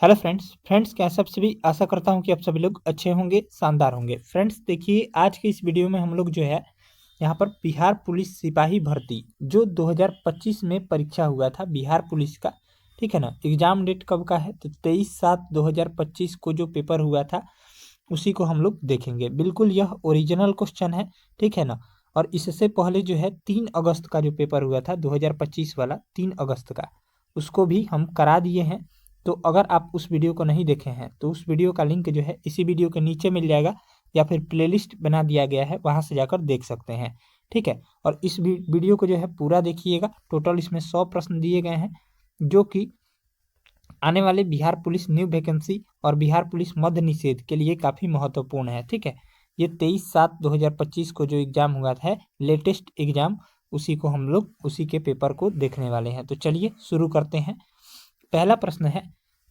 Hello friends क्या सब सभी आशा करता हूं कि आप सभी लोग अच्छे होंगे, शानदार होंगे। फ्रेंड्स देखिए, आज के इस वीडियो में हम लोग जो है यहाँ पर बिहार पुलिस सिपाही भर्ती जो 2025 में परीक्षा हुआ था बिहार पुलिस का, ठीक है ना। एग्जाम डेट कब का है तो 23/7/2025 को जो पेपर हुआ था उसी को हम लोग देखेंगे। बिल्कुल यह ओरिजिनल क्वेश्चन है, ठीक है ना। और इससे पहले जो है 3 अगस्त का जो पेपर हुआ था 2025 वाला 3 अगस्त का, उसको भी हम करा दिए हैं। तो अगर आप उस वीडियो को नहीं देखे हैं तो उस वीडियो का लिंक जो है इसी वीडियो के नीचे मिल जाएगा, या फिर प्लेलिस्ट बना दिया गया है, वहां से जाकर देख सकते हैं, ठीक है। और इस वीडियो को जो है पूरा देखिएगा। टोटल इसमें 100 प्रश्न दिए गए हैं, जो कि आने वाले बिहार पुलिस न्यू वैकेंसी और बिहार पुलिस मद्य निषेध के लिए काफ़ी महत्वपूर्ण है, ठीक है। ये 23/7/2025 को जो एग्ज़ाम हुआ था, लेटेस्ट एग्ज़ाम, उसी को हम लोग उसी के पेपर को देखने वाले हैं। तो चलिए शुरू करते हैं। पहला प्रश्न है,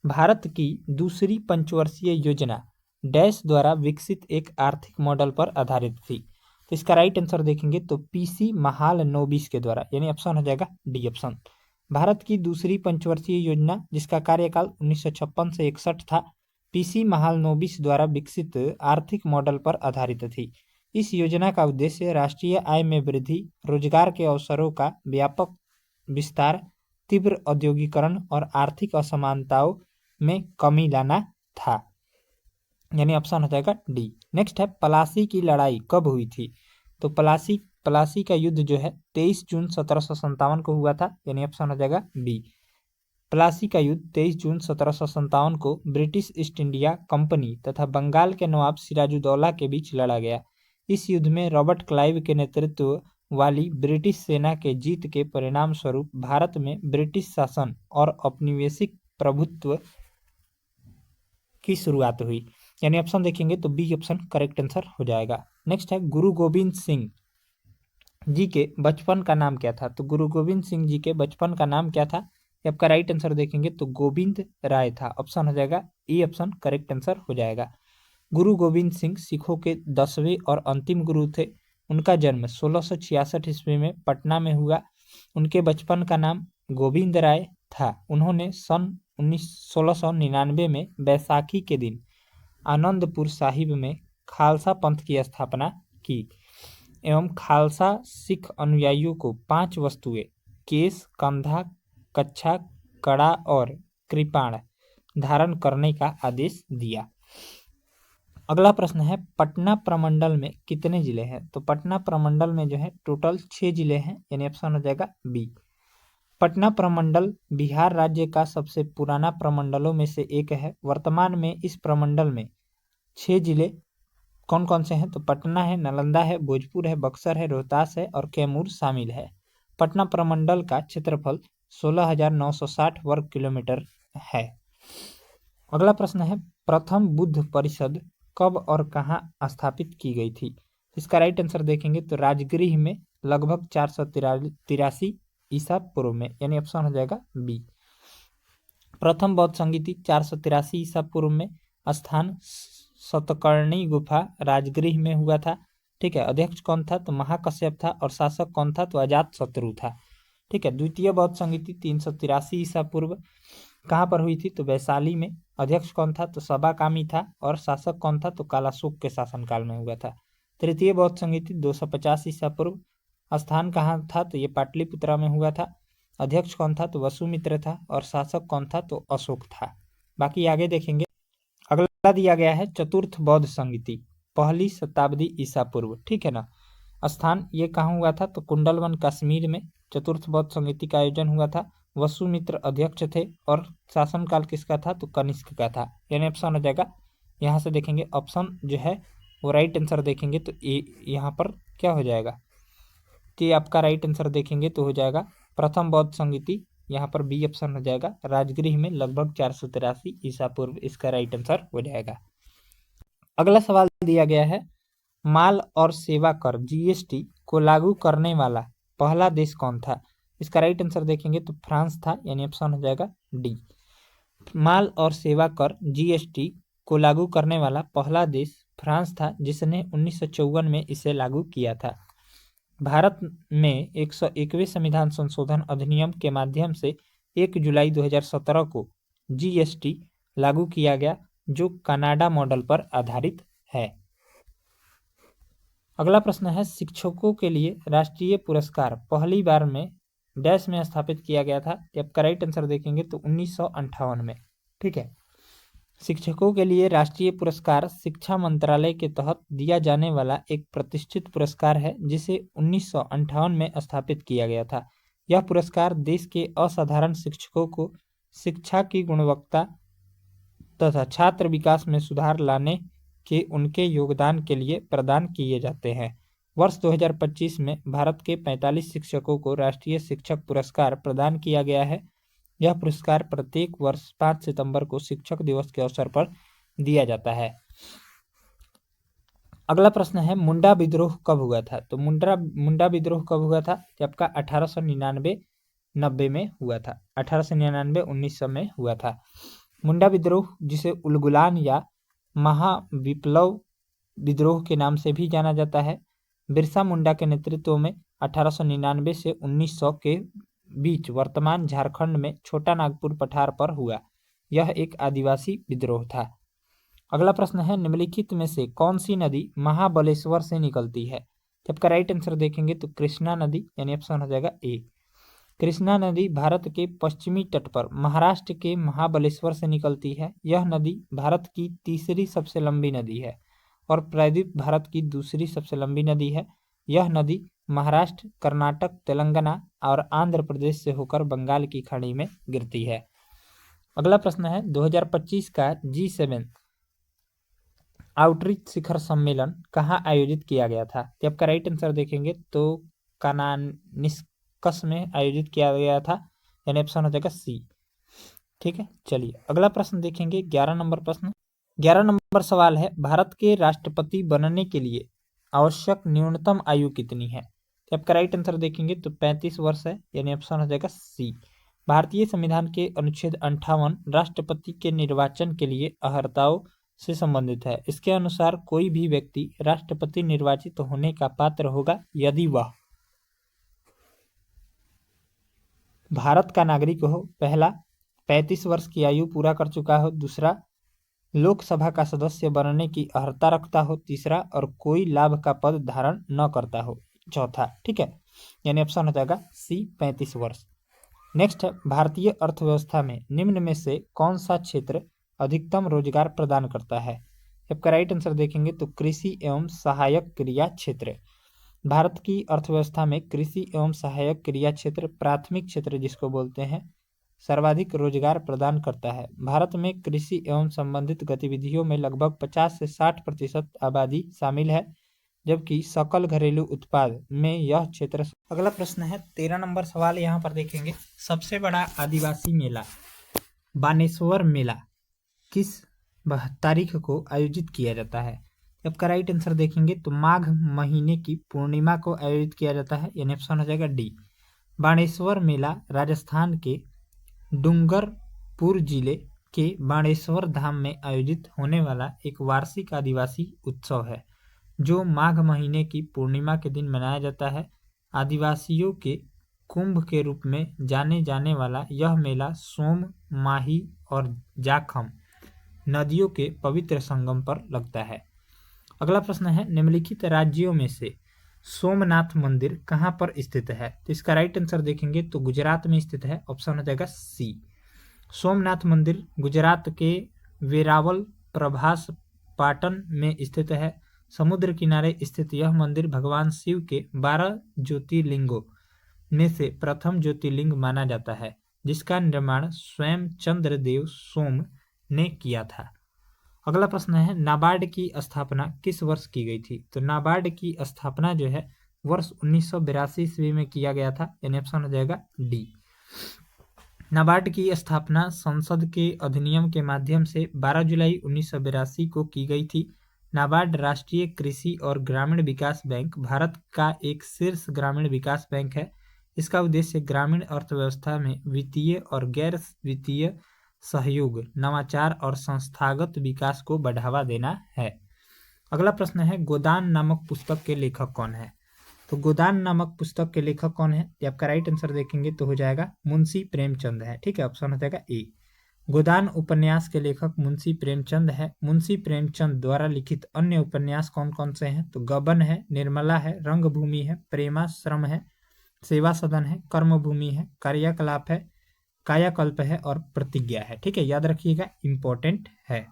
भारत की दूसरी पंचवर्षीय योजना डैश द्वारा विकसित एक आर्थिक मॉडल पर आधारित थी। तो इसका राइट आंसर देखेंगे तो पीसी महालनोबिस के द्वारा, यानी ऑप्शन हो जाएगा डी ऑप्शन। भारत की दूसरी पंचवर्षीय योजना जिसका कार्यकाल 1956 से 61 था, पीसी महालनोबिस द्वारा विकसित आर्थिक मॉडल पर आधारित थी। इस योजना का उद्देश्य राष्ट्रीय आय में वृद्धि, रोजगार के अवसरों का व्यापक विस्तार, तीव्र औद्योगिकरण और आर्थिक असमानताओं में कमी लाना था, यानी ऑप्शन हो जाएगा डी। नेक्स्ट है, पलासी की लड़ाई कब हुई थी। तो पलासी का युद्ध जो है 23 जून 1757 को हुआ था, यानी ऑप्शन हो जाएगा बी। पलासी का युद्ध 23 जून 1757 को ब्रिटिश ईस्ट इंडिया कंपनी तथा बंगाल के नवाब सिराजुद्दौला के बीच लड़ा गया। इस युद्ध में रॉबर्ट क्लाइव के नेतृत्व वाली ब्रिटिश सेना के जीत के परिणाम स्वरूप भारत में ब्रिटिश शासन और औपनिवेशिक प्रभुत्व की शुरुआत हुई, यानी ऑप्शन देखेंगे तो बी ऑप्शन करेक्ट आंसर हो जाएगा। नेक्स्ट है, गुरु गोविंद सिंह जी के बचपन का नाम क्या था। तो गुरु गोविंद सिंह जी के बचपन का नाम क्या था, आपका राइट आंसर देखेंगे तो गोविंद राय था, ऑप्शन हो जाएगा ई ऑप्शन करेक्ट आंसर हो जाएगा। गुरु गोविंद सिंह सिखों के 10वें और अंतिम गुरु थे। उनका जन्म 1666 ईस्वी में पटना में हुआ। उनके बचपन का नाम गोविंद राय था। उन्होंने सन 1699 में बैसाखी के दिन आनंदपुर साहिब में खालसा पंथ की स्थापना की एवं खालसा सिख अनुयायियों को 5 वस्तुएं केस, कंधा, कच्छा, कड़ा और कृपाण धारण करने का आदेश दिया। अगला प्रश्न है, पटना प्रमंडल में कितने जिले हैं। तो पटना प्रमंडल में जो है टोटल 6 जिले हैं, यानी ऑप्शन हो जाएगा बी। पटना प्रमंडल बिहार राज्य का सबसे पुराना प्रमंडलों में से एक है। वर्तमान में इस प्रमंडल में 6 जिले कौन कौन से हैं। तो पटना है, नालंदा है, भोजपुर है, बक्सर है, रोहतास है और कैमूर शामिल है। पटना प्रमंडल का क्षेत्रफल 16,960 वर्ग किलोमीटर है। अगला प्रश्न है, प्रथम बुद्ध परिषद कब और कहाँ स्थापित की गई थी। इसका राइट आंसर देखेंगे तो राजगृह में लगभग 483 ईसा पूर्व में, यानी ऑप्शन हो जाएगा बी। प्रथम बौद्ध संगीति 483 ईसा पूर्व में, स्थान सतकर्णी गुफा राजगृह में हुआ था, ठीक है। अध्यक्ष कौन था तो महाकश्यप था, और शासक कौन था तो अजात शत्रु था, ठीक है। द्वितीय बौद्ध संगीति 383 ईसा पूर्व कहाँ पर हुई थी तो वैशाली में। अध्यक्ष कौन था तो सबाकामी था, और शासक कौन था तो कालाशोक के शासनकाल में हुआ था। तृतीय बौद्ध संगीति 250 ईसा पूर्व, स्थान कहाँ था तो ये पाटलिपुत्रा में हुआ था। अध्यक्ष कौन था तो वसुमित्र था, और शासक कौन था तो अशोक था। बाकी आगे देखेंगे। अगला दिया गया है चतुर्थ बौद्ध संगीति 1ली शताब्दी ईसा पूर्व, ठीक है ना। स्थान ये कहाँ हुआ था तो कुंडलवन कश्मीर में चतुर्थ बौद्ध संगीति का आयोजन हुआ था। वसुमित्र अध्यक्ष थे, और शासनकाल किसका था तो कनिष्क का था, यानी ऑप्शन हो जाएगा। यहाँ से देखेंगे ऑप्शन जो है वो राइट आंसर देखेंगे तो यहाँ पर क्या हो जाएगा, तो आपका राइट आंसर देखेंगे तो हो जाएगा प्रथम बौद्ध संगीति, यहाँ पर बी ऑप्शन हो जाएगा राजगृह में लगभग 483 ईसा पूर्व, इसका राइट आंसर हो जाएगा। अगला सवाल दिया गया है, माल और सेवा कर जीएसटी को लागू करने वाला पहला देश कौन था। इसका राइट आंसर देखेंगे तो फ्रांस था, यानी ऑप्शन हो जाएगा डी। माल और सेवा कर जीएसटी को लागू करने वाला पहला देश फ्रांस था, जिसने 1954 में इसे लागू किया था। भारत में 101वें संविधान संशोधन अधिनियम के माध्यम से 1 जुलाई 2017 को जीएसटी लागू किया गया जो कनाडा मॉडल पर आधारित है। अगला प्रश्न है, शिक्षकों के लिए राष्ट्रीय पुरस्कार पहली बार में डैश में स्थापित किया गया था। आपका राइट आंसर देखेंगे तो 1958 में। ठीक है, शिक्षकों के लिए राष्ट्रीय पुरस्कार शिक्षा मंत्रालय के तहत दिया जाने वाला एक प्रतिष्ठित पुरस्कार है जिसे 1958 में स्थापित किया गया था। यह पुरस्कार देश के असाधारण शिक्षकों को शिक्षा की गुणवत्ता तथा छात्र विकास में सुधार लाने के उनके योगदान के लिए प्रदान किए जाते हैं। वर्ष 2025 में भारत के 45 शिक्षकों को राष्ट्रीय शिक्षक पुरस्कार प्रदान किया गया है। यह पुरस्कार प्रत्येक वर्ष 5 सितंबर को शिक्षक दिवस के अवसर पर दिया जाता है। अगला प्रश्न है, मुंडा विद्रोह कब हुआ था? तो मुंडा विद्रोह कब हुआ था? तो आपका 1899-90 में हुआ था। 1899-1900 में हुआ था। मुंडा विद्रोह, जिसे उलगुलान या महाविप्लव विद्रोह के नाम से भी जाना जाता है, बिरसा मुंडा के नेतृत्व में 1899 से 1900 के बीच वर्तमान झारखंड में छोटा नागपुर पठार पर हुआ। यह एक आदिवासी विद्रोह था। अगला प्रश्न है, निम्नलिखित में से कौन सी नदी महाबलेश्वर से निकलती है? जबकि राइट आंसर देखेंगे तो कृष्णा नदी, यानी ऑप्शन हो जाएगा ए। कृष्णा नदी भारत के पश्चिमी तट पर महाराष्ट्र के महाबलेश्वर से निकलती है। यह नदी भारत की तीसरी सबसे लंबी नदी है और प्रायद्वीप भारत की दूसरी सबसे लंबी नदी है। यह नदी महाराष्ट्र, कर्नाटक, तेलंगाना और आंध्र प्रदेश से होकर बंगाल की खाड़ी में गिरती है। अगला प्रश्न है, 2025 का G7 आउटरीच शिखर सम्मेलन कहाँ आयोजित किया गया था? तो आपका राइट आंसर देखेंगे तो कानानिस्कस में आयोजित किया गया था, यानी ऑप्शन हो जाएगा सी। ठीक है, चलिए अगला प्रश्न देखेंगे, 11 नंबर प्रश्न। 11 नंबर सवाल है, भारत के राष्ट्रपति बनने के लिए आवश्यक न्यूनतम आयु कितनी है? तो आपका राइट आंसर देखेंगे तो 35 वर्ष है, यानी ऑप्शन हो जाएगा सी। भारतीय संविधान के अनुच्छेद 58 राष्ट्रपति के निर्वाचन के लिए अर्हताओं से संबंधित है। इसके अनुसार कोई भी व्यक्ति राष्ट्रपति निर्वाचित होने का पात्र होगा यदि वह भारत का नागरिक हो, पहला 35 वर्ष की आयु पूरा कर चुका हो, दूसरा लोकसभा का सदस्य बनने की अर्हता रखता हो, तीसरा और कोई लाभ का पद धारण न करता हो, चौथा। ठीक है, यानी ऑप्शन हो जाएगा सी 35 वर्ष। नेक्स्ट है, भारतीय अर्थव्यवस्था में निम्न में से कौन सा क्षेत्र अधिकतम रोजगार प्रदान करता है? आपका राइट आंसर देखेंगे तो कृषि एवं सहायक क्रिया क्षेत्र। भारत की अर्थव्यवस्था में कृषि एवं सहायक क्रिया क्षेत्र, प्राथमिक क्षेत्र जिसको बोलते हैं, सर्वाधिक रोजगार प्रदान करता है। भारत में कृषि एवं संबंधित गतिविधियों में लगभग 50 से 60% आबादी शामिल है, जबकि सकल घरेलू उत्पाद में यह क्षेत्र। अगला प्रश्न है, 13 नंबर सवाल यहाँ पर देखेंगे, सबसे बड़ा आदिवासी मेला बानेश्वर मेला किस तारीख को आयोजित किया जाता है? आपका राइट आंसर देखेंगे तो माघ महीने की पूर्णिमा को आयोजित किया जाता है, यानी ऑप्शन हो जाएगा डी। बाणेश्वर मेला राजस्थान के डूंगरपुर जिले के बाणेश्वर धाम में आयोजित होने वाला एक वार्षिक आदिवासी उत्सव है जो माघ महीने की पूर्णिमा के दिन मनाया जाता है। आदिवासियों के कुंभ के रूप में जाने जाने वाला यह मेला सोम, माही और जाखम नदियों के पवित्र संगम पर लगता है। अगला प्रश्न है, निम्नलिखित राज्यों में से सोमनाथ मंदिर कहाँ पर स्थित है? तो इसका राइट आंसर देखेंगे तो गुजरात में स्थित है, ऑप्शन हो जाएगा सी। सोमनाथ मंदिर गुजरात के वेरावल प्रभास पाटन में स्थित है। समुद्र किनारे स्थित यह मंदिर भगवान शिव के 12 ज्योतिर्लिंगों में से प्रथम ज्योतिर्लिंग माना जाता है, जिसका निर्माण स्वयं चंद्रदेव सोम ने किया था। अगला प्रश्न है, नाबार्ड की स्थापना किस वर्ष की गई थी? तो नाबार्ड की स्थापना जो है वर्ष 1982 ईस्वी में किया गया था, यानी ऑप्शन हो जाएगा डी। नाबार्ड की स्थापना संसद के अधिनियम के माध्यम से 12 जुलाई 1982 को की गई थी। नाबार्ड राष्ट्रीय कृषि और ग्रामीण विकास बैंक भारत का एक शीर्ष ग्रामीण विकास बैंक है। इसका उद्देश्य ग्रामीण अर्थव्यवस्था में वित्तीय और गैर वित्तीय सहयोग, नवाचार और संस्थागत विकास को बढ़ावा देना है। अगला प्रश्न है, गोदान नामक पुस्तक के लेखक कौन है? तो गोदान नामक पुस्तक के लेखक कौन है? आपका राइट आंसर देखेंगे तो हो जाएगा मुंशी प्रेमचंद है। ठीक है, ऑप्शन हो जाएगा ए। गोदान उपन्यास के लेखक मुंशी प्रेमचंद है। मुंशी प्रेमचंद द्वारा लिखित अन्य उपन्यास कौन कौन से हैं? तो गबन है, निर्मला है, रंगभूमि है, प्रेमाश्रम है, सेवा सदन है, कर्मभूमि है, कार्यकलाप है, कायाकल्प है और प्रतिज्ञा है। ठीक है, याद रखिएगा, इंपॉर्टेंट है।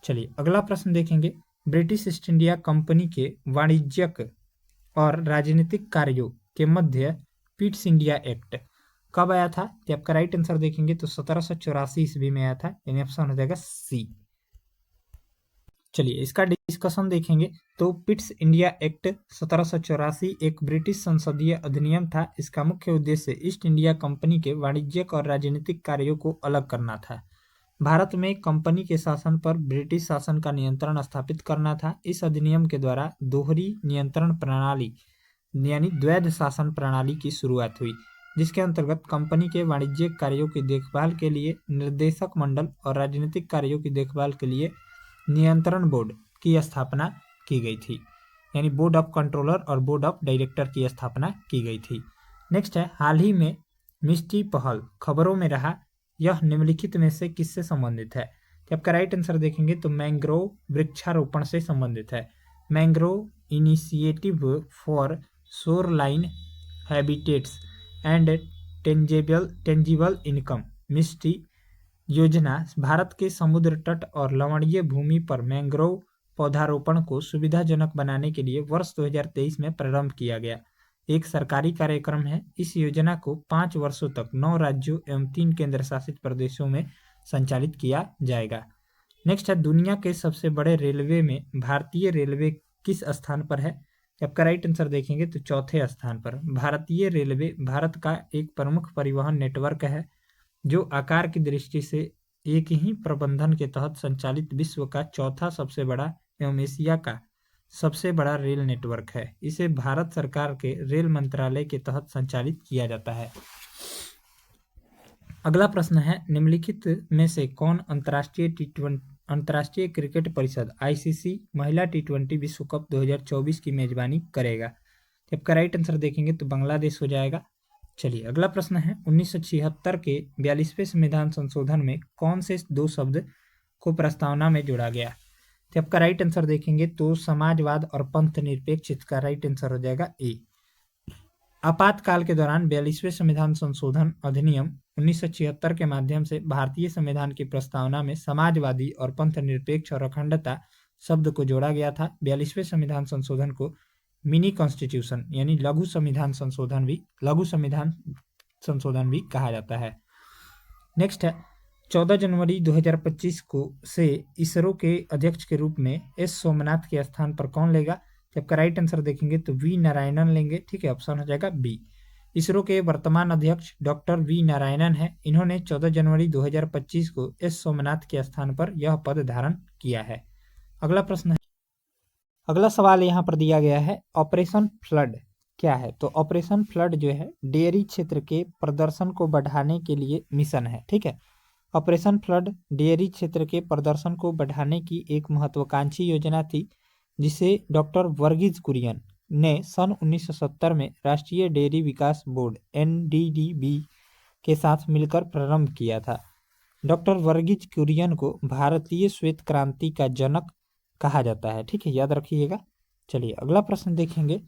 चलिए अगला प्रश्न देखेंगे। ब्रिटिश ईस्ट इंडिया कंपनी के वाणिज्यिक और राजनीतिक कार्यों के मध्य पिट्स इंडिया एक्ट कब आया था? तो आपका राइट आंसर देखेंगे तो 1784 ईस्वी में आया था, यानी ऑप्शन हो जाएगा सी। चलिए इसका डिस्कशन देखेंगे। तो पिट्स इंडिया एक्ट 1784 एक ब्रिटिश संसदीय अधिनियम था। इसका मुख्य उद्देश्य ईस्ट इंडिया कंपनी के वाणिज्यिक और राजनीतिक कार्यों को अलग करना था। भारत में कंपनी के शासन पर ब्रिटिश शासन का नियंत्रण स्थापित करना था। इस अधिनियम के द्वारा दोहरी नियंत्रण प्रणाली यानी द्वैध शासन प्रणाली की शुरुआत हुई, जिसके अंतर्गत कंपनी के वाणिज्यिक कार्यों की देखभाल के लिए निर्देशक मंडल और राजनीतिक कार्यों की देखभाल के लिए नियंत्रण बोर्ड की स्थापना की गई थी, यानी बोर्ड ऑफ कंट्रोलर और बोर्ड ऑफ डायरेक्टर की स्थापना की गई थी। नेक्स्ट है, हाल ही में मिस्टी पहल खबरों में रहा, यह निम्नलिखित में से किससे संबंधित है? तो आपका राइट आंसर देखेंगे तो मैंग्रोव वृक्षारोपण से संबंधित है। Mangrove initiative for shoreline habitats and tangible income MISHTI योजना भारत के समुद्र तट और लवणीय भूमि पर मैंग्रोव पौधारोपण को सुविधाजनक बनाने के लिए वर्ष 2023 में प्रारंभ किया गया एक सरकारी कार्यक्रम है। इस योजना को 5 वर्षों तक 9 राज्यों एवं 3 केंद्र शासित प्रदेशों में संचालित किया जाएगा। नेक्स्ट है, दुनिया के सबसे बड़े रेलवे में भारतीय रेलवे किस स्थान पर है? आपका राइट आंसर देखेंगे तो चौथे स्थान पर। भारतीय रेलवे भारत का एक प्रमुख परिवहन नेटवर्क है, जो आकार की दृष्टि से एक ही प्रबंधन के तहत संचालित विश्व का चौथा सबसे बड़ा एवं एशिया का सबसे बड़ा रेल नेटवर्क है। इसे भारत सरकार के रेल मंत्रालय के तहत संचालित किया जाता है। अगला प्रश्न है, निम्नलिखित में से कौन अंतर्राष्ट्रीय क्रिकेट परिषद आईसीसी महिला टी20 विश्व कप 2024 की मेजबानी करेगा? आपका राइट आंसर देखेंगे तो बांग्लादेश हो जाएगा। चलिए अगला प्रश्न है, 1976 के 42वें संविधान संशोधन में कौन से 2 शब्द को प्रस्तावना में जोड़ा गया? तो आपका राइट आंसर देखेंगे तो समाजवाद और पंथ निरपेक्ष, इसका राइट आंसर हो जाएगा ए। आपातकाल के दौरान 42वें संविधान संशोधन अधिनियम 1976 के माध्यम से भारतीय संविधान की प्रस्तावना में समाजवादी और पंथ निरपेक्ष और अखंडता शब्द को जोड़ा गया था। 42वें संविधान संशोधन को मिनी कॉन्स्टिट्यूशन यानी लघु संविधान संशोधन भी कहा जाता है। नेक्स्ट है, 14 जनवरी 2025 को से इसरो के अध्यक्ष के रूप में एस सोमनाथ के स्थान पर कौन लेगा? जब का राइट आंसर देखेंगे तो वी नारायणन लेंगे। ठीक है, ऑप्शन हो जाएगा बी। इसरो के वर्तमान अध्यक्ष डॉक्टर वी नारायणन है। इन्होंने 14 जनवरी 2025 को एस सोमनाथ के स्थान पर यह पद धारण किया है। अगला प्रश्न है, अगला सवाल यहाँ पर दिया गया है, ऑपरेशन फ्लड क्या है? तो ऑपरेशन फ्लड जो है डेयरी क्षेत्र के प्रदर्शन को बढ़ाने के लिए मिशन है। ठीक है, ऑपरेशन फ्लड डेयरी क्षेत्र के प्रदर्शन को बढ़ाने की एक महत्वाकांक्षी योजना थी, जिसे डॉक्टर वर्गीज कुरियन ने सन 1970 में राष्ट्रीय डेयरी विकास बोर्ड NDDB के साथ मिलकर प्रारंभ किया था। डॉक्टर वर्गीज कुरियन को भारतीय श्वेत क्रांति का जनक कहा जाता है। ठीक है, याद रखिएगा। चलिए अगला प्रश्न देखेंगे,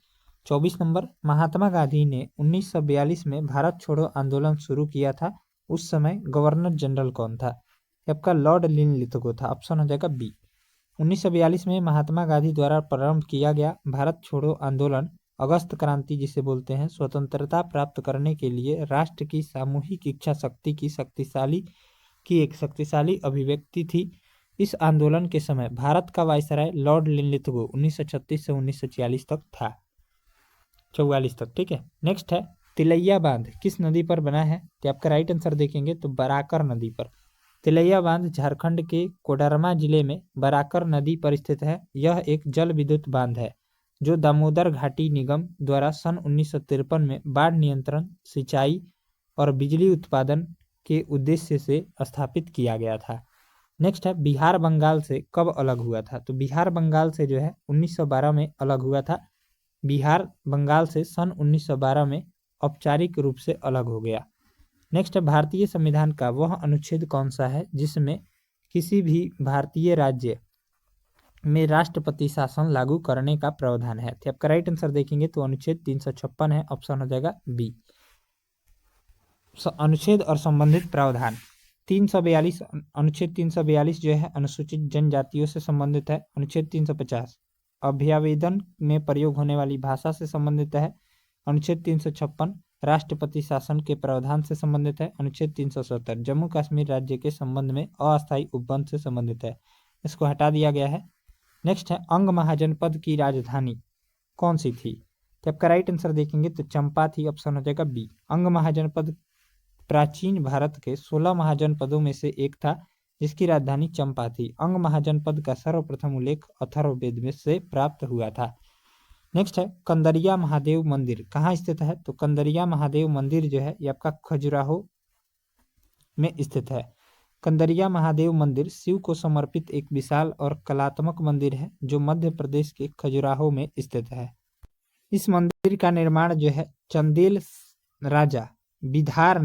24 नंबर। महात्मा गांधी ने 1942 में भारत छोड़ो आंदोलन शुरू किया था। उस समय गवर्नर जनरल कौन था? आपका लॉर्ड लिनलिथगो था। ऑप्शन हो जाएगा बी। 1942 में महात्मा गांधी द्वारा प्रारंभ किया गया भारत छोड़ो आंदोलन अगस्त क्रांति जिसे बोलते हैं, स्वतंत्रता प्राप्त करने के लिए राष्ट्र की सामूहिक इच्छा शक्ति की एक शक्तिशाली अभिव्यक्ति थी। इस आंदोलन के समय भारत का वायसराय लॉर्ड लिनलिथगो 1936 से 1944 तक था, 44 तक। ठीक है, नेक्स्ट है, तिलैया बांध किस नदी पर बना है? तो आपका राइट आंसर देखेंगे तो बराकर नदी पर। तिलैया बांध झारखंड के कोडरमा जिले में बराकर नदी पर स्थित है। यह एक जल विद्युत बांध है जो दामोदर घाटी निगम द्वारा सन 1953 में बाढ़ नियंत्रण, सिंचाई और बिजली उत्पादन के उद्देश्य से स्थापित किया गया था। नेक्स्ट है, बिहार बंगाल से कब अलग हुआ था? तो बिहार बंगाल से जो है 1912 में अलग हुआ था। बिहार बंगाल से सन 1912 में औपचारिक रूप से अलग हो गया। नेक्स्ट है भारतीय संविधान का वह अनुच्छेद कौन सा है जिसमें किसी भी भारतीय राज्य में राष्ट्रपति शासन लागू करने का प्रावधान है। तो आपका राइट आंसर देखेंगे तो अनुच्छेद 356 है, ऑप्शन हो जाएगा बी। अनुच्छेद और संबंधित प्रावधान 342, अनुच्छेद 342 जो है अनुसूचित जनजातियों से संबंधित है। अनुच्छेद 350 अभ्यावेदन में प्रयोग होने वाली भाषा से संबंधित है। अनुच्छेद 356 राष्ट्रपति शासन के प्रावधान से संबंधित है। अनुच्छेद 370 जम्मू कश्मीर राज्य के संबंध में अस्थायी उपबंध से संबंधित है, इसको हटा दिया गया है। नेक्स्ट है अंग महाजनपद की राजधानी कौन सी थी। तो आपका राइट आंसर देखेंगे तो चंपा थी, ऑप्शन हो जाएगा बी। अंग महाजनपद प्राचीन भारत के 16 महाजनपदों में से एक था जिसकी राजधानी चंपा थी। अंग महाजनपद का सर्वप्रथम उल्लेख अथर्ववेद में से प्राप्त हुआ था। नेक्स्ट है कंदरिया महादेव मंदिर कहाँ स्थित है। तो कंदरिया महादेव मंदिर जो है ये आपका खजुराहो में स्थित है। कंदरिया महादेव मंदिर शिव को समर्पित एक विशाल और कलात्मक मंदिर है जो मध्य प्रदेश के खजुराहो में स्थित है। इस मंदिर का निर्माण जो है चंदेल राजा विद्याधर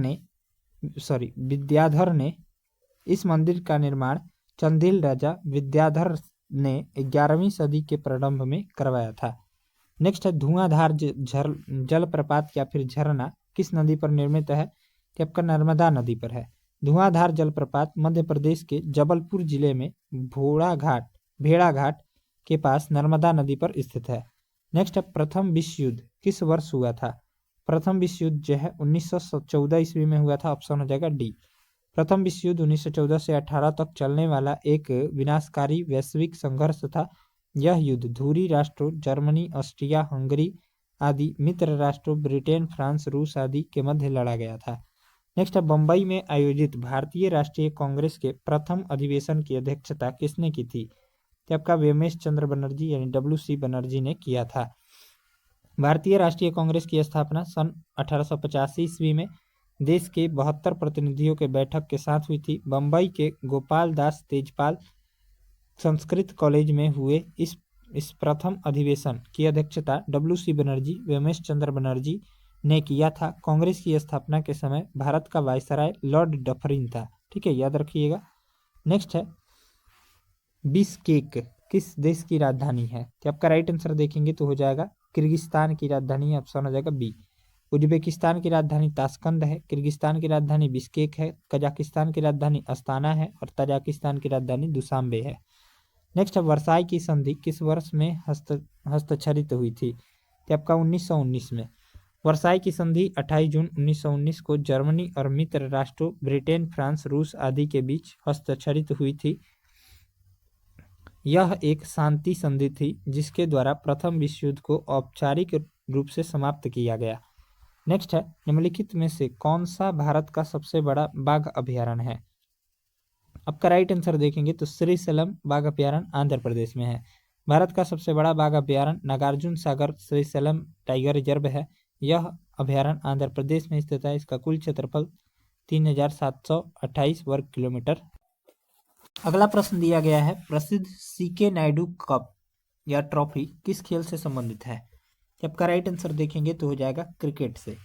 ने इस मंदिर का निर्माण चंदेल राजा विद्याधर ने 11वीं सदी के प्रारंभ में करवाया था। नेक्स्ट है धुआंधार जलप्रपात या फिर झरना किस नदी पर निर्मित है। कि आपका नर्मदा नदी पर है। धुआंधार जलप्रपात मध्य प्रदेश के जबलपुर जिले में भेड़ा घाट के पास नर्मदा नदी पर स्थित है। नेक्स्ट है प्रथम विश्व युद्ध किस वर्ष हुआ था। प्रथम विश्व युद्ध जो है 1914 ईस्वी में हुआ था, ऑप्शन हो जाएगा डी। प्रथम विश्व युद्ध 1914 से 18 तक चलने वाला एक विनाशकारी वैश्विक संघर्ष था। यह युद्ध धुरी राष्ट्रों जर्मनी, ऑस्ट्रिया, हंगरी आदि मित्र राष्ट्रों ब्रिटेन, फ्रांस, रूस आदि के मध्य लड़ा गया था। नेक्स्ट है बम्बई में आयोजित भारतीय राष्ट्रीय कांग्रेस के प्रथम अधिवेशन की अध्यक्षता किसने की थी। तो आपका व्योमेश चंद्र बनर्जी यानी WC बनर्जी ने किया था। भारतीय राष्ट्रीय कांग्रेस की स्थापना सन 1885 ईस्वी में देश के 72 प्रतिनिधियों के बैठक के साथ हुई थी। बम्बई के गोपाल दास तेजपाल संस्कृत कॉलेज में हुए इस प्रथम अधिवेशन की अध्यक्षता WC बनर्जी व्योमेश चंद्र बनर्जी ने किया था। कांग्रेस की स्थापना के समय भारत का वायसराय लॉर्ड डफरिन था। ठीक है, याद रखिएगा। नेक्स्ट है बिश्केक किस देश की राजधानी है। तो आपका राइट आंसर देखेंगे तो हो जाएगा किर्गिस्तान की राजधानी, ऑप्शन हो जाएगा बी। उज्बेकिस्तान की राजधानी ताशकंद है। किर्गिस्तान की राजधानी बिश्केक है। कजाकिस्तान की राजधानी अस्ताना है और तजाकिस्तान की राजधानी दुशांबे है। नेक्स्ट है वर्साई की संधि किस वर्ष में हस्ताक्षरित हुई थी। तो आपका 1919 में। वर्साई की संधि 28 जून 1919 को जर्मनी और मित्र राष्ट्रों ब्रिटेन, फ्रांस, रूस आदि के बीच हस्ताक्षरित हुई थी। यह एक शांति संधि थी जिसके द्वारा प्रथम विश्व युद्ध को औपचारिक रूप से समाप्त किया गया। नेक्स्ट है निम्नलिखित में से कौन सा भारत का सबसे बड़ा बाघ अभयारण्य है। आपका राइट आंसर देखेंगे तो श्रीशैलम बाघ अभयारण्य आंध्र प्रदेश में है। भारत का सबसे बड़ा बाघ अभयारण्य नागार्जुन सागर श्रीशैलम टाइगर रिजर्व है। यह अभयारण्य आंध्र प्रदेश में स्थित है। इसका कुल क्षेत्रफल 3728 वर्ग किलोमीटर। अगला प्रश्न दिया गया है प्रसिद्ध सीके नायडू कप या ट्रॉफी किस खेल से संबंधित है। आपका राइट आंसर देखेंगे तो हो जाएगा क्रिकेट से।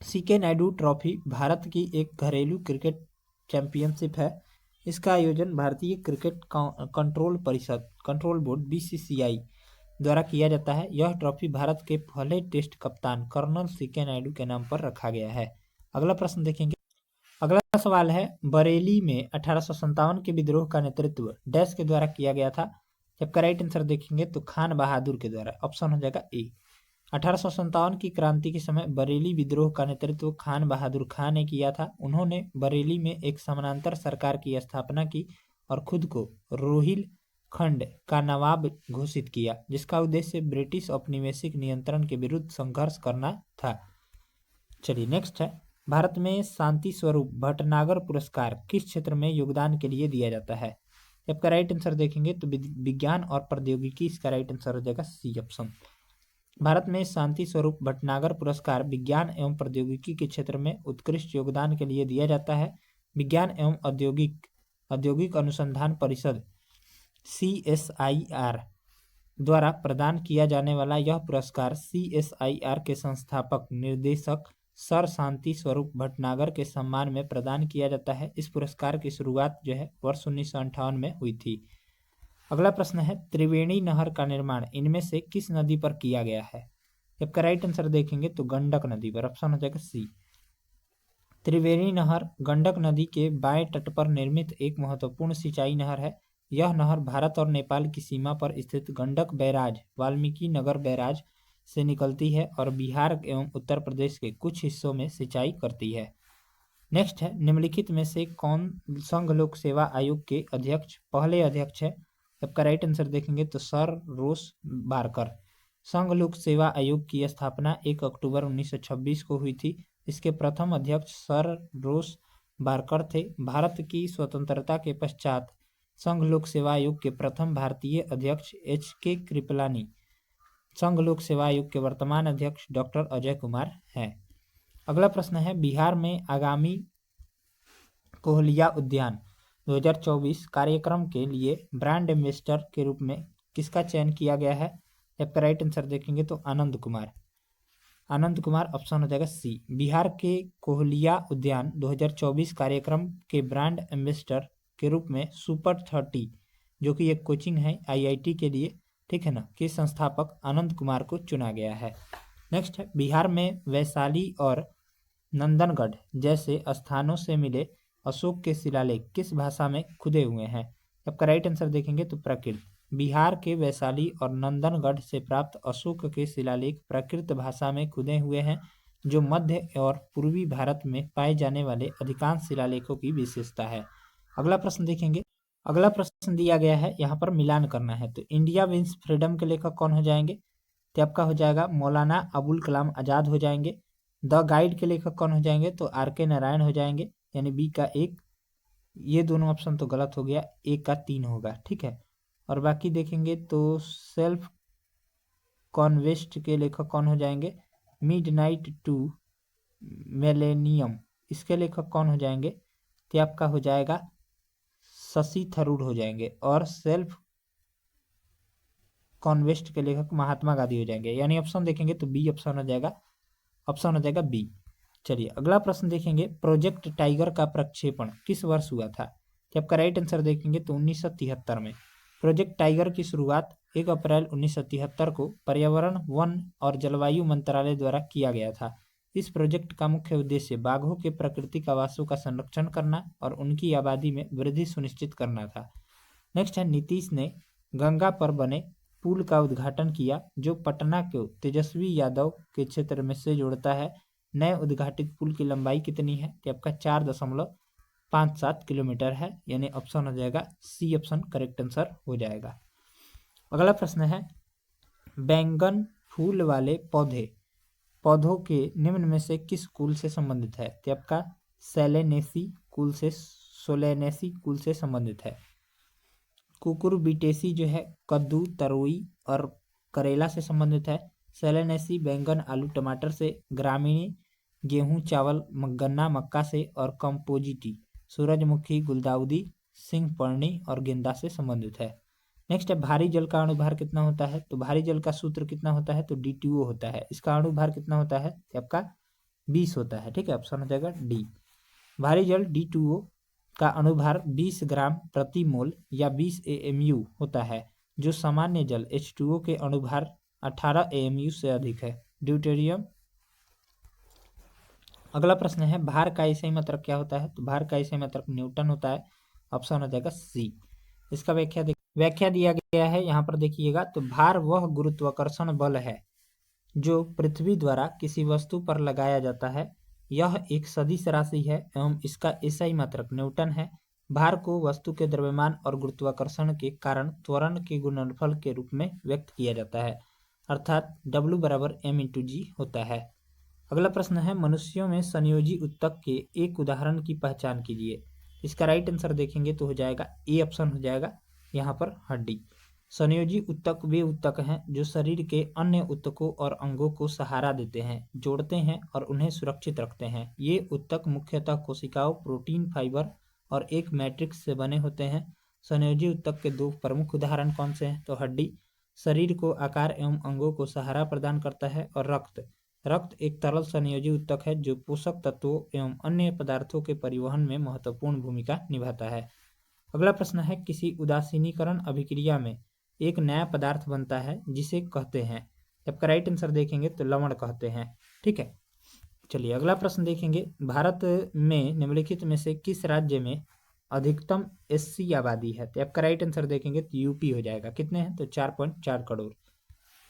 सीके नायडू ट्रॉफी भारत की एक घरेलू क्रिकेट चैंपियनशिप है। इसका आयोजन भारतीय क्रिकेट कंट्रोल बोर्ड BCCI द्वारा किया जाता है। यह ट्रॉफी भारत के पहले टेस्ट कप्तान कर्नल सीके नायडू के नाम पर रखा गया है। अगला प्रश्न देखेंगे। अगला सवाल है बरेली में 1857 के विद्रोह का नेतृत्व डैश के द्वारा किया गया था। जबकि राइट आंसर देखेंगे तो खान बहादुर के द्वारा, ऑप्शन हो जाएगा ए। 1857 की क्रांति के समय बरेली विद्रोह का नेतृत्व खान बहादुर खान ने किया था। उन्होंने बरेली में एक समानांतर सरकार की स्थापना की और खुद को रोहिलखंड का नवाब घोषित किया, जिसका उद्देश्य ब्रिटिश औपनिवेशिक नियंत्रण के विरुद्ध संघर्ष करना था। चलिए नेक्स्ट है भारत में शांति स्वरूप भटनागर पुरस्कार किस क्षेत्र में योगदान के लिए दिया जाता है। आपका राइट आंसर देखेंगे तो विज्ञान और प्रौद्योगिकी, इसका राइट आंसर हो जाएगा सी ऑप्शन। भारत में शांति स्वरूप भटनागर पुरस्कार विज्ञान एवं प्रौद्योगिकी के क्षेत्र में उत्कृष्ट योगदान के लिए दिया जाता है। विज्ञान एवं औद्योगिक अनुसंधान परिषद CSIR द्वारा प्रदान किया जाने वाला यह पुरस्कार CSIR के संस्थापक, निर्देशक, सर शांति स्वरूप भटनागर के सम्मान में प्रदान किया जाता है। इस पुरस्कार की शुरुआत जो है वर्ष 1958 में हुई थी। अगला प्रश्न है, त्रिवेणी नहर का निर्माण इनमें से किस नदी पर किया गया है? इसका राइट आंसर देखेंगे तो गंडक नदी पर। ऑप्शन हो जाएगा सी। त्रिवेणी नहर गंडक नदी के बाएं तट पर निर्मित एक महत्वपूर्ण सिंचाई नहर है। यह नहर भारत और नेपाल की सीमा पर स्थित गंडक बैराज वाल्मीकि नगर बैराज से निकलती है और बिहार एवं उत्तर प्रदेश के कुछ हिस्सों में सिंचाई करती है। नेक्स्ट है, निम्नलिखित में से कौन संघ लोक सेवा आयोग के पहले अध्यक्ष है? आपका राइट आंसर देखेंगे तो सर रोस बारकर। संघ लोक सेवा आयोग की स्थापना 1 अक्टूबर 1926 को हुई थी। इसके प्रथम अध्यक्ष सर रोस बारकर थे। भारत की स्वतंत्रता के पश्चात संघ लोक सेवा आयोग के प्रथम भारतीय अध्यक्ष HK कृपलानी। संघ लोक सेवा आयोग के वर्तमान अध्यक्ष डॉक्टर अजय कुमार हैं। अगला प्रश्न है, बिहार में आगामी कोहलिया उद्यान 2024 कार्यक्रम के लिए ब्रांड एम्बेसडर के रूप में किसका चयन किया गया है? आपका राइट आंसर देखेंगे तो आनंद कुमार। आनंद कुमार ऑप्शन हो जाएगा सी। बिहार के कोहलिया उद्यान 2024 कार्यक्रम के ब्रांड एम्बेसडर के रूप में सुपर 30 जो कि एक कोचिंग है IIT के लिए, ठीक है ना, के संस्थापक आनंद कुमार को चुना गया है। नेक्स्ट है, बिहार में वैशाली और नंदनगढ़ जैसे स्थानों से मिले अशोक के शिलालेख किस भाषा में खुदे हुए हैं? आपका राइट आंसर देखेंगे तो प्राकृत। बिहार के वैशाली और नंदनगढ़ से प्राप्त अशोक के शिलालेख प्राकृत भाषा में खुदे हुए हैं, जो मध्य और पूर्वी भारत में पाए जाने वाले अधिकांश शिलालेखों की विशेषता है। अगला प्रश्न देखेंगे। अगला प्रश्न दिया गया है, यहाँ पर मिलान करना है। तो इंडिया विंस फ्रीडम के लेखक कौन हो जाएंगे? तो आपका हो जाएगा मौलाना अबुल कलाम आजाद हो जाएंगे। द गाइड के लेखक कौन हो जाएंगे? तो RK नारायण हो जाएंगे, यानी बी का 1। ये दोनों ऑप्शन तो गलत हो गया, 1 का 3 होगा, ठीक है। और बाकी देखेंगे तो सेल्फ कॉन्वेस्ट के लेखक कौन हो जाएंगे? मिडनाइट टू मिलेनियम, इसके लेखक कौन हो जाएंगे? तो आपका हो जाएगा शशि थरूर हो जाएंगे। और सेल्फ कॉन्वेस्ट के लेखक महात्मा गांधी हो जाएंगे, यानी ऑप्शन देखेंगे तो बी ऑप्शन हो जाएगा। ऑप्शन हो जाएगा बी। चलिए अगला प्रश्न देखेंगे, प्रोजेक्ट टाइगर का प्रक्षेपण किस वर्ष हुआ था? तो आपका राइट आंसर देखेंगे तो 1973 में। प्रोजेक्ट टाइगर की शुरुआत 1 अप्रैल 1973 को पर्यावरण, वन और जलवायु मंत्रालय द्वारा किया गया था। इस प्रोजेक्ट का मुख्य उद्देश्य बाघों के प्राकृतिक आवासों का संरक्षण करना और उनकी आबादी में वृद्धि सुनिश्चित करना था। नेक्स्ट है, नीतीश ने गंगा पर बने पुल का उद्घाटन किया जो पटना को तेजस्वी यादव के क्षेत्र में से जोड़ता है। नए उद्घाटित पुल की लंबाई कितनी है? तो आपका 4.57 किलोमीटर है, यानी ऑप्शन हो जाएगा सी ऑप्शन करेक्ट आंसर हो जाएगा। अगला प्रश्न है, बैंगन फूल वाले पौधों के निम्न में से किस कुल से संबंधित है? तो आपका सोलेनेसी कुल से संबंधित है। कुकुरबिटेसी जो है कद्दू, तरोई और करेला से संबंधित है। सोलेनेसी बैंगन, आलू, टमाटर से। ग्रामीणी गेहूं, चावल, गन्ना, मक्का से। और कंपोजिटी सूरजमुखी, गुलदाउदी, सिंहपर्णी और गेंदा से संबंधित है। नेक्स्ट है, भारी जल का अणुभार कितना होता है? तो भारी जल का सूत्र कितना होता है? तो D2O होता है। इसका अणुभार कितना होता है? तो आपका 20 होता है, ठीक है, ऑप्शन हो जाएगा डी। भारी जल D2O का अणुभार 20 ग्राम प्रति मोल या 20 AMU होता है, जो सामान्य जल H2O के अणुभार 18 AMU से अधिक है। ड्यूटेरियम। अगला प्रश्न है, भार का ईसाई मात्रक क्या होता है? तो भार का ईसाई मात्रक न्यूटन होता है। ऑप्शन हो जाएगा सी। इसका व्याख्या दिया गया है, यहाँ पर देखिएगा। तो भार वह गुरुत्वाकर्षण बल है जो पृथ्वी द्वारा किसी वस्तु पर लगाया जाता है। यह एक सदिश राशि है एवं इसका एसआई मात्रक न्यूटन है। भार को वस्तु के द्रव्यमान और गुरुत्वाकर्षण के कारण त्वरण के गुणनफल के रूप में व्यक्त किया जाता है, अर्थात W बराबर m/g होता है। अगला प्रश्न है, मनुष्यों में संयोजी उत्तक के एक उदाहरण की पहचान कीजिए। इसका राइट आंसर देखेंगे तो हो जाएगा ए ऑप्शन हो जाएगा, यहाँ पर हड्डी। संयोजी उत्तक वे उत्तक हैं जो शरीर के अन्य उत्तकों और अंगों को सहारा देते हैं, जोड़ते हैं और उन्हें सुरक्षित रखते हैं। ये उत्तक मुख्यतः कोशिकाओं, प्रोटीन, फाइबर और एक मैट्रिक्स से बने होते हैं। संयोजी उत्तक के 2 प्रमुख उदाहरण कौन से हैं? तो हड्डी शरीर को आकार एवं अंगों को सहारा प्रदान करता है और रक्त रक्त एक तरल संयोजी ऊतक है जो पोषक तत्वों एवं अन्य पदार्थों के परिवहन में महत्वपूर्ण भूमिका निभाता है। अगला प्रश्न है, किसी उदासीनीकरण अभिक्रिया में एक नया पदार्थ बनता है जिसे कहते हैं, आपका राइट आंसर देखेंगे तो लवण कहते हैं। ठीक है, चलिए अगला प्रश्न देखेंगे, भारत में निम्नलिखित में से किस राज्य में अधिकतम एससी आबादी है? तो आपका राइट आंसर देखेंगे तो यूपी हो जाएगा। कितने हैं? तो 4.4 करोड़।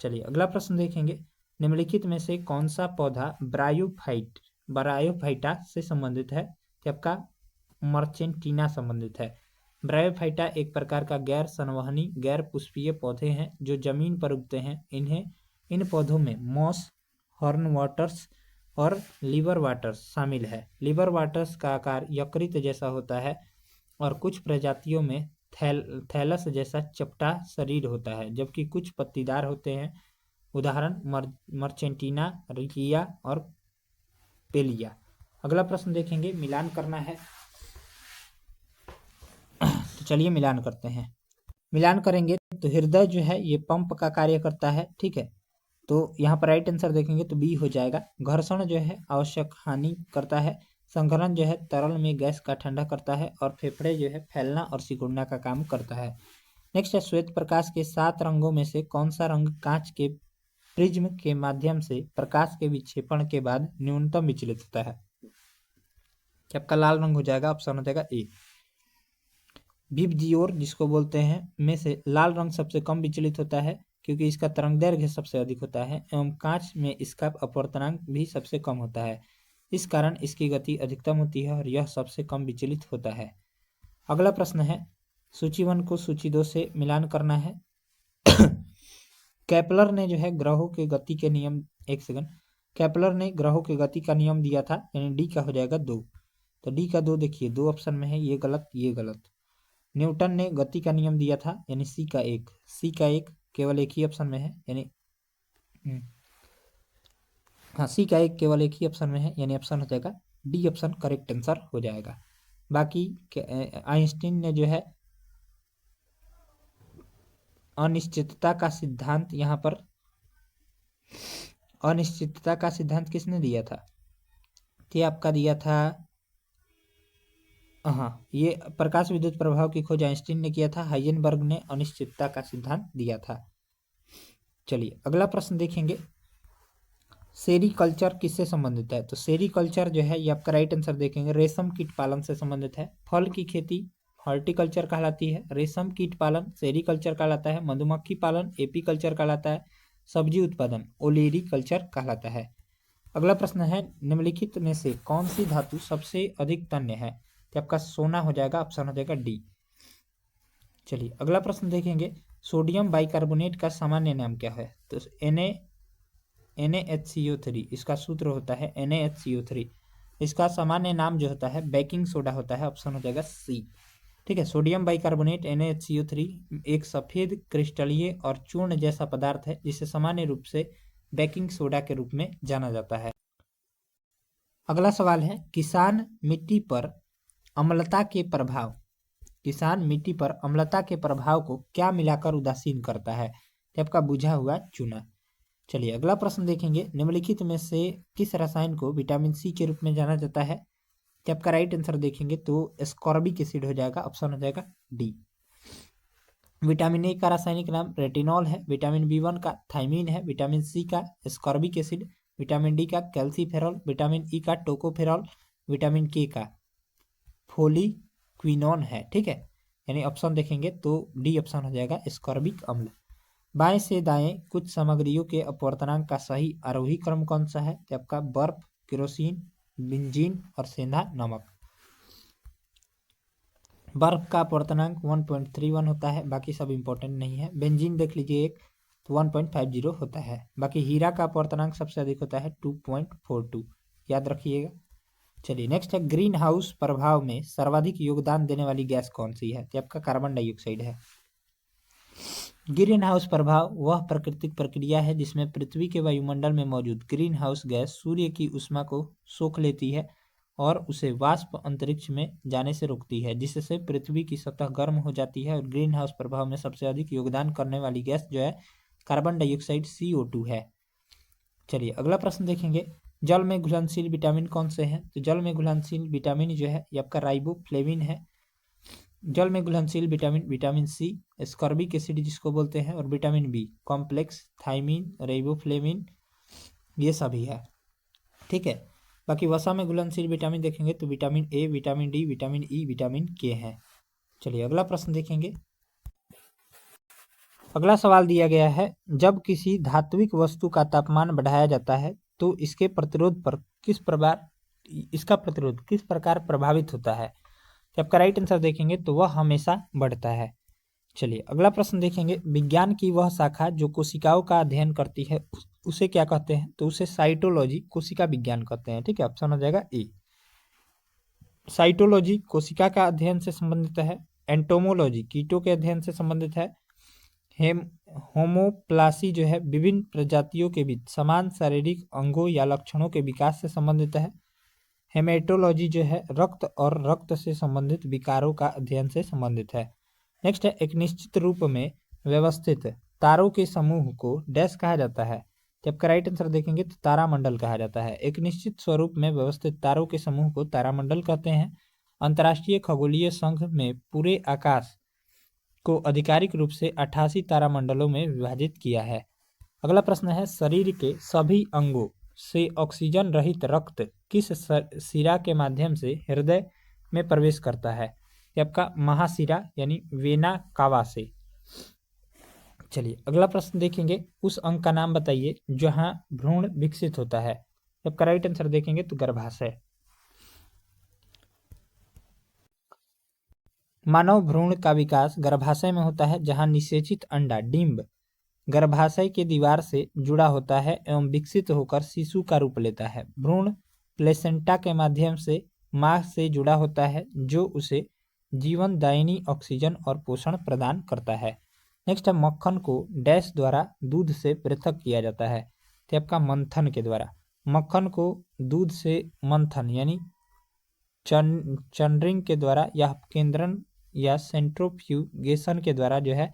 चलिए अगला प्रश्न देखेंगे, निम्नलिखित में से कौन सा पौधा ब्रायोफाइटा से संबंधित है? तो आपका मर्चेंटीना संबंधित है। ब्रायोफाइटा एक प्रकार का गैर संवहनी गैर पुष्पीय पौधे हैं जो जमीन पर उगते हैं। इन पौधों में मॉस, हॉर्न वाटर्स और लिवर वाटर्स शामिल है। लिवर वाटर्स का आकार यकृत जैसा होता है और कुछ प्रजातियों में थैलस जैसा चपटा शरीर होता है, जबकि कुछ पत्तीदार होते हैं। उदाहरण मर्चेंटीना, रिकिया और पेलिया। अगला प्रश्न देखेंगे, मिलान करना है तो चलिए मिलान करते हैं। मिलान करेंगे तो हृदय जो है ये पंप का कार्य करता है। ठीक है, तो यहाँ पर राइट आंसर देखेंगे तो बी हो जाएगा। घर्षण जो है आवश्यक हानि करता है। संघनन जो है तरल में गैस का ठंडा करता है और फेफड़े जो है फैलना और सिकुड़ना का काम करता है। नेक्स्ट है, श्वेत प्रकाश के 7 रंगों में से कौन सा रंग कांच के प्रिज्म के माध्यम से प्रकाश के विक्षेपण के बाद न्यूनतम विचलित होता है? आपका लाल रंग हो जाएगा, ऑप्शन हो जाएगा ए। विबजियोर जिसको बोलते हैं में से लाल रंग सबसे कम विचलित होता है क्योंकि इसका तरंगदैर्घ्य सबसे अधिक होता है एवं कांच में इसका अपवर्तनांक भी सबसे कम होता है। इस कारण इसकी गति अधिकतम होती है और यह सबसे कम विचलित होता है। अगला प्रश्न है, सूची 1 को सूची 2 से मिलान करना है। केपलर ने जो है ग्रहों के गति के नियम, एक सेकंड, केपलर ने ग्रहों के गति का नियम दिया था, यानी डी का हो जाएगा 2। तो डी का 2 देखिए 2 ऑप्शन में है, ये गलत ये गलत। न्यूटन ने गति का नियम दिया था, यानी सी का 1। सी का 1 केवल एक ही ऑप्शन में है, यानी हाँ सी का 1 केवल एक ही ऑप्शन में है, यानी ऑप्शन हो जाएगा डी ऑप्शन करेक्ट आंसर हो जाएगा। बाकी आइंस्टीन ने जो है अनिश्चितता का सिद्धांत, यहाँ पर अनिश्चितता का सिद्धांत किसने दिया था? ये आपका दिया था, हाँ ये प्रकाश विद्युत प्रभाव की खोज आइंस्टीन ने किया था, हाइजेनबर्ग ने अनिश्चितता का सिद्धांत दिया था। चलिए अगला प्रश्न देखेंगे, सेरीकल्चर किससे संबंधित है? तो सेरीकल्चर जो है ये आपका राइट आंसर देखेंगे रेशम कीट पालन से संबंधित है। फल की खेती हॉर्टिकल्चर कहलाती है, रेशम कीट पालन सेरीकल्चर कहलाता है, मधुमक्खी पालन एपीकल्चर कहलाता है, सब्जी उत्पादन ओलेरीकल्चर कहलाता है। अगला प्रश्न है, निम्नलिखित में से कौन सी धातु सबसे अधिक तन्य है? तो आपका सोना हो जाएगा, ऑप्शन हो जाएगा डी। चलिए अगला प्रश्न देखेंगे, सोडियम बाइकार्बोनेट का सामान्य नाम क्या है? तो NaHCO3 इसका सूत्र होता है NaHCO3। इसका सामान्य नाम जो होता है बेकिंग सोडा होता है, ऑप्शन हो जाएगा सी। ठीक है, सोडियम बाइकार्बोनेट NaHCO3 एक सफेद क्रिस्टलीय और चूर्ण जैसा पदार्थ है जिसे सामान्य रूप से बेकिंग सोडा के रूप में जाना जाता है। अगला सवाल है, किसान मिट्टी पर अम्लता के प्रभाव को क्या मिलाकर उदासीन करता है? तो आपका बुझा हुआ चूना। चलिए अगला प्रश्न देखेंगे, निम्नलिखित में से किस रसायन को विटामिन सी के रूप में जाना जाता है? तो आपका राइट आंसर देखेंगे तो एस्कॉर्बिक एसिड हो जाएगा, ऑप्शन हो जाएगा डी। विटामिन ए का रासायनिक नाम रेटिनॉल है, विटामिन बी1 का थाइमीन है, विटामिन सी का एस्कॉर्बिक एसिड, विटामिन डी का कैल्सीफेरॉल, विटामिन ई का टोकोफेरॉल, विटामिन के का फोलिक्विनोन है। ठीक है, यानी ऑप्शन देखेंगे तो डी ऑप्शन हो जाएगा एस्कॉर्बिक अम्ल। बाएं से दाएं कुछ सामग्रियों के अपवर्तनांक का सही आरोही क्रम कौन सा है? तो आपका बर्फ, केरोसिन, बेंजीन और सेंधा नमक। बर्फ का अपवर्तनांक 1.31 होता है, बाकी सब इंपॉर्टेंट नहीं है। बेंजीन देख लीजिए एक तो 1.50 होता है। बाकी हीरा का अपवर्तनांक सबसे अधिक होता है 2.42, याद रखिएगा। चलिए नेक्स्ट है, ग्रीन हाउस प्रभाव में सर्वाधिक योगदान देने वाली गैस कौन सी है? तो आपका कार्बन डाइऑक्साइड है। ग्रीन हाउस प्रभाव वह प्राकृतिक प्रक्रिया है जिसमें पृथ्वी के वायुमंडल में मौजूद ग्रीन हाउस गैस सूर्य की ऊष्मा को सोख लेती है और उसे वाष्प अंतरिक्ष में जाने से रोकती है, जिससे पृथ्वी की सतह गर्म हो जाती है। और ग्रीन हाउस प्रभाव में सबसे अधिक योगदान करने वाली गैस जो है कार्बन डाइऑक्साइड CO2 है। चलिए अगला प्रश्न देखेंगे, जल में घुलनशील विटामिन कौन से हैं? तो जल में घुलनशील विटामिन जो है ये आपका राइबोफ्लेविन है। जल में घुलनशील vitamin vitamin C, ascorbic acid जिसको बोलते हैं, और vitamin B complex, thiamine, riboflavin, ये सभी है। ठीक है, बाकी वसा में घुलनशील विटामिन देखेंगे तो vitamin A, vitamin D, vitamin E, vitamin के हैं। चलिए अगला प्रश्न देखेंगे। अगला सवाल दिया गया है, जब किसी धात्विक वस्तु का तापमान बढ़ाया जाता है तो इसके प्रतिरोध पर किस प्रकार इसका प्रतिरोध किस प्रकार प्रभावित होता है? तो आपका राइट आंसर देखेंगे तो वह हमेशा बढ़ता है। चलिए अगला प्रश्न देखेंगे, विज्ञान की वह शाखा जो कोशिकाओं का अध्ययन करती है उसे क्या कहते हैं? तो उसे साइटोलॉजी, कोशिका विज्ञान कहते हैं। ठीक है, ऑप्शन हो जाएगा ए। साइटोलॉजी कोशिका का अध्ययन से संबंधित है। एंटोमोलॉजी कीटों के अध्ययन से संबंधित है। होमोप्लासी जो है विभिन्न प्रजातियों के बीच समान शारीरिक अंगों या लक्षणों के विकास से संबंधित है। हेमेटोलॉजी जो है रक्त और रक्त से संबंधित विकारों का अध्ययन से संबंधित है। नेक्स्ट है, एक निश्चित रूप में व्यवस्थित तारों के समूह को डैश कहा जाता है? जब का राइट आंसर देखेंगे तो तारामंडल कहा जाता है। एक निश्चित स्वरूप में व्यवस्थित तारों के समूह को तारामंडल कहते हैं। अंतर्राष्ट्रीय खगोलीय संघ में पूरे आकाश को आधिकारिक रूप से 88 तारामंडलों में विभाजित किया है। अगला प्रश्न है, शरीर के सभी अंगों से ऑक्सीजन रहित रक्त किस शिरा के माध्यम से हृदय में प्रवेश करता है? आपका महाशिरा यानी वेना कावा से। चलिए अगला प्रश्न देखेंगे, उस अंग का नाम बताइए जहां भ्रूण विकसित होता है? आपका राइट आंसर देखेंगे तो गर्भाशय। मानव भ्रूण का विकास गर्भाशय में होता है, जहां निषेचित अंडा डिंब गर्भाशय के दीवार से जुड़ा होता है एवं विकसित होकर शिशु का रूप लेता है। भ्रूण प्लेसेंटा के माध्यम से मां से जुड़ा होता है जो उसे जीवनदायिनी ऑक्सीजन और पोषण प्रदान करता है। नेक्स्ट है, मक्खन को डैश द्वारा दूध से पृथक किया जाता है? तो आपका मंथन के द्वारा। मक्खन को दूध से मंथन यानी चंडरिंग के द्वारा या अपकेंद्रण या सेंट्रोफ्यूगेशन के द्वारा जो है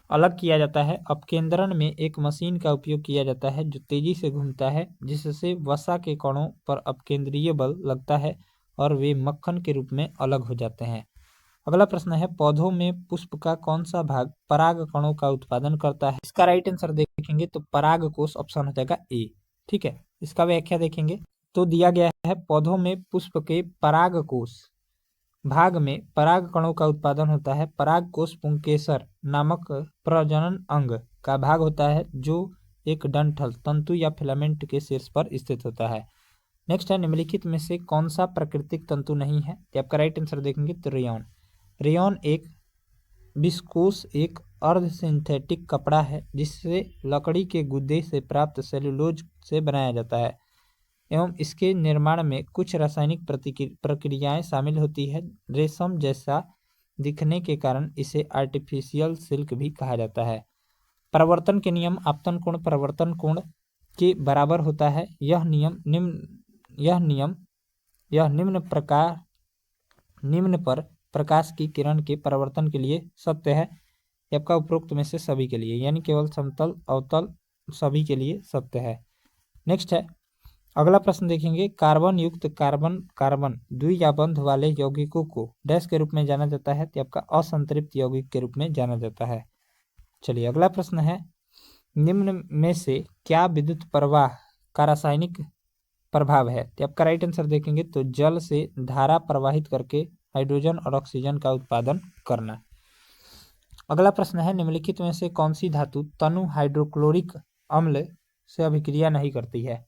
अलग किया जाता है। अपकेंद्रण में एक मशीन का उपयोग किया जाता है जो तेजी से घूमता है, जिससे वसा के कणों पर अपकेंद्रीय बल लगता है और वे मक्खन के रूप में अलग हो जाते हैं। अगला प्रश्न है, पौधों में पुष्प का कौन सा भाग पराग कणों का उत्पादन करता है? इसका राइट आंसर देखेंगे तो परागकोश, ऑप्शन हो जाएगा ए। ठीक है, इसका व्याख्या देखेंगे तो दिया गया है, पौधों में पुष्प के परागकोश भाग में पराग कणों का उत्पादन होता है। परागकोश पुंकेसर नामक प्रजनन अंग का भाग होता है जो एक डंठल तंतु या फिलामेंट के शीर्ष पर स्थित होता है। नेक्स्ट है, निम्नलिखित में से कौन सा प्राकृतिक तंतु नहीं है? तो आपका राइट आंसर देखेंगे तो रेयॉन। रेयॉन एक विस्कोस एक अर्ध सिंथेटिक कपड़ा है जिससे लकड़ी के गुदे से प्राप्त सेलुलोज से बनाया जाता है एवं इसके निर्माण में कुछ रासायनिक प्रक्रियाएं शामिल होती है। रेशम जैसा दिखने के कारण इसे आर्टिफिशियल सिल्क भी कहा जाता है। परावर्तन के नियम आपतन कोण परावर्तन कोण के बराबर होता है। यह निम्न पर प्रकाश की किरण के परावर्तन के लिए सत्य है। आपका उपरोक्त में से सभी के लिए, यानी केवल समतल अवतल सभी के लिए सत्य है। नेक्स्ट है, अगला प्रश्न देखेंगे, कार्बन युक्त कार्बन कार्बन द्विआबंध वाले यौगिकों को डैश के रूप में जाना जाता है? तो आपका असंतृप्त यौगिक के रूप में जाना जाता है। चलिए अगला प्रश्न है, निम्न में से क्या विद्युत प्रवाह का रासायनिक प्रभाव है? तो आपका राइट आंसर देखेंगे तो जल से धारा प्रवाहित करके हाइड्रोजन और ऑक्सीजन का उत्पादन करना। अगला प्रश्न है, निम्नलिखित में से कौन सी धातु तनु हाइड्रोक्लोरिक अम्ल से अभिक्रिया नहीं करती है?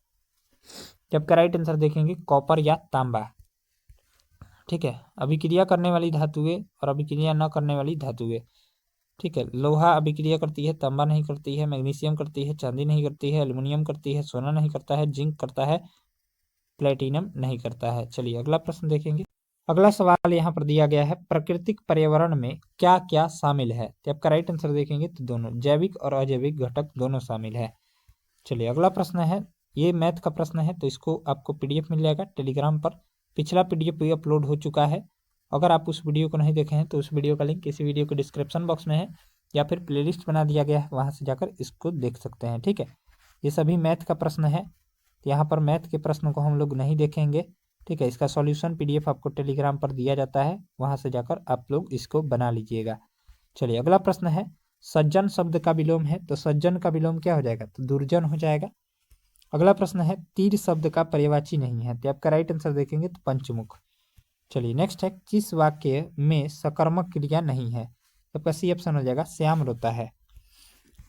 जबकि राइट आंसर देखेंगे कॉपर या तांबा। ठीक है, अभिक्रिया करने वाली धातुएं और अभिक्रिया न करने वाली धातुएं। ठीक है, लोहा अभिक्रिया करती है, तांबा नहीं करती है, मैग्नीशियम करती है, चांदी नहीं करती है, एल्युमिनियम करती है, सोना नहीं करता है, जिंक करता है, प्लेटिनम नहीं करता है। चलिए अगला प्रश्न देखेंगे। अगला सवाल यहाँ पर दिया गया है, प्राकृतिक पर्यावरण में क्या क्या शामिल है? तो आपका राइट आंसर देखेंगे तो दोनों, जैविक और अजैविक घटक दोनों शामिल है। चलिए अगला प्रश्न है, ये मैथ का प्रश्न है तो इसको आपको पीडीएफ मिल जाएगा टेलीग्राम पर। पिछला पीडीएफ भी अपलोड हो चुका है। अगर आप उस वीडियो को नहीं देखे हैं तो उस वीडियो का लिंक इसी वीडियो के डिस्क्रिप्शन बॉक्स में है या फिर प्लेलिस्ट बना दिया गया है, वहां से जाकर इसको देख सकते हैं। ठीक है, ये सभी मैथ का प्रश्न है। यहाँ पर मैथ के प्रश्न को हम लोग नहीं देखेंगे, ठीक है। इसका सॉल्यूशन पीडीएफ आपको टेलीग्राम पर दिया जाता है, वहां से जाकर आप लोग इसको बना लीजिएगा। चलिए अगला प्रश्न है, सज्जन शब्द का विलोम है, तो सज्जन का विलोम क्या हो जाएगा, तो दुर्जन हो जाएगा। अगला प्रश्न है, तीर शब्द का पर्यायवाची नहीं है, तो आपका राइट आंसर देखेंगे तो पंचमुख। चलिए नेक्स्ट है, किस वाक्य में सकर्मक क्रिया नहीं है, तो आपका सी ऑप्शन हो जाएगा, श्याम रोता है।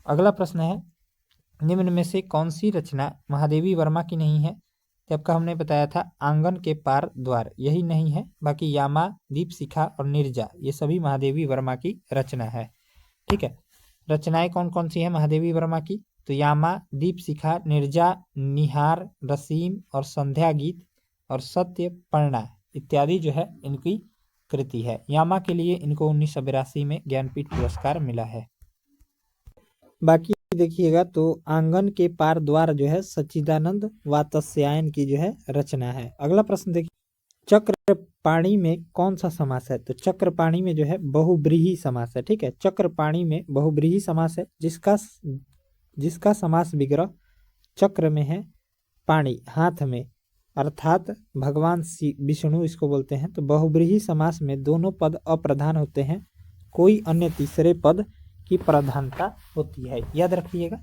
अगला प्रश्न है, निम्न में से कौन सी रचना महादेवी वर्मा की नहीं है, तो आपका हमने बताया था आंगन के पार द्वार, यही नहीं है, बाकी यामा, दीपशिखा और निर्जा ये सभी महादेवी वर्मा की रचना है, ठीक है। रचनाएं कौन कौन सी है महादेवी वर्मा की, तो यामा, दीपशिखा, निर्जा, निहार, रसीम और संध्या गीत और सत्य पर्णा इत्यादि जो है इनकी कृति है। यामा के लिए इनको 1982 में ज्ञानपीठ पुरस्कार मिला है। बाकी देखिएगा तो आंगन के पार द्वार जो है सच्चिदानंद वात्स्यायन की जो है रचना है। अगला प्रश्न देखिए, चक्रपाणी में कौन सा समास है, तो चक्रपाणी में जो है बहुब्रीहि समास है, ठीक है। चक्रपाणी में बहुब्रीहि समास है, जिसका समास विग्रह चक्र में है, पाणी हाथ में, अर्थात भगवान विष्णु इसको बोलते हैं। तो बहुब्रीहि समास में दोनों पद अप्रधान होते हैं, कोई अन्य तीसरे पद की प्रधानता होती है, याद रखिएगा।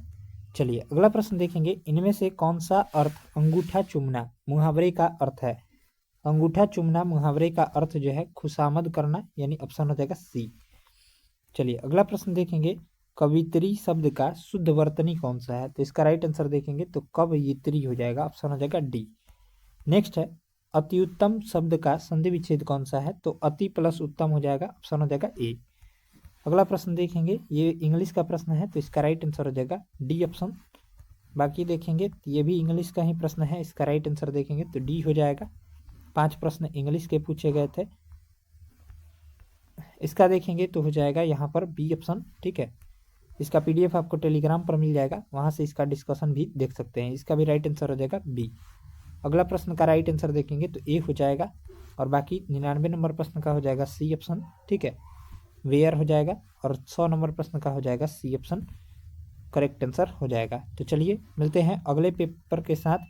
चलिए अगला प्रश्न देखेंगे, इनमें से कौन सा अर्थ अंगूठा चूमना मुहावरे का अर्थ है। अंगूठा चूमना मुहावरे का अर्थ जो है खुशामद करना, यानी ऑप्शन हो जाएगा सी। चलिए अगला प्रश्न देखेंगे, कवित्री शब्द का शुद्ध वर्तनी कौन सा है, तो इसका राइट आंसर देखेंगे तो कवयित्री हो जाएगा, ऑप्शन हो जाएगा डी। नेक्स्ट है, अति उत्तम शब्द का संधि विच्छेद कौन सा है, तो अति प्लस उत्तम हो जाएगा, ऑप्शन हो जाएगा ए। अगला प्रश्न देखेंगे, ये इंग्लिश का प्रश्न है, तो इसका राइट आंसर हो जाएगा डी ऑप्शन। बाकी देखेंगे ये भी इंग्लिश का ही प्रश्न है, इसका राइट आंसर देखेंगे तो डी हो जाएगा। 5 प्रश्न इंग्लिश के पूछे गए थे, इसका देखेंगे तो हो जाएगा यहाँ पर बी ऑप्शन, ठीक है। इसका पीडीएफ आपको टेलीग्राम पर मिल जाएगा, वहां से इसका डिस्कशन भी देख सकते हैं, इसका भी राइट आंसर हो जाएगा बी। अगला प्रश्न का राइट आंसर देखेंगे तो ए हो जाएगा, और बाकी 99 नंबर प्रश्न का हो जाएगा सी ऑप्शन, ठीक है, वेयर हो जाएगा, और 100 नंबर प्रश्न का हो जाएगा सी ऑप्शन करेक्ट आंसर हो जाएगा। तो चलिए मिलते हैं अगले पेपर के साथ।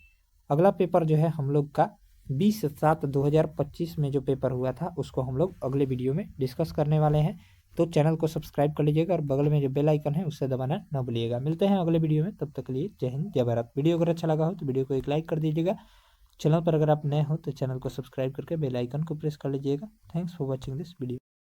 अगला पेपर जो है हम लोग का 20/7/2025 में जो पेपर हुआ था उसको हम लोग अगले वीडियो में डिस्कस करने वाले हैं, तो चैनल को सब्सक्राइब कर लीजिएगा और बगल में जो बेल आइकन है उससे दबाना न भूलिएगा। मिलते हैं अगले वीडियो में, तब तक के लिए जय हिंद जय भारत। वीडियो अगर अच्छा लगा हो तो वीडियो को एक लाइक कर दीजिएगा, चैनल पर अगर आप नए हो तो चैनल को सब्सक्राइब करके बेल आइकन को प्रेस कर लीजिएगा। Thanks for watching this video.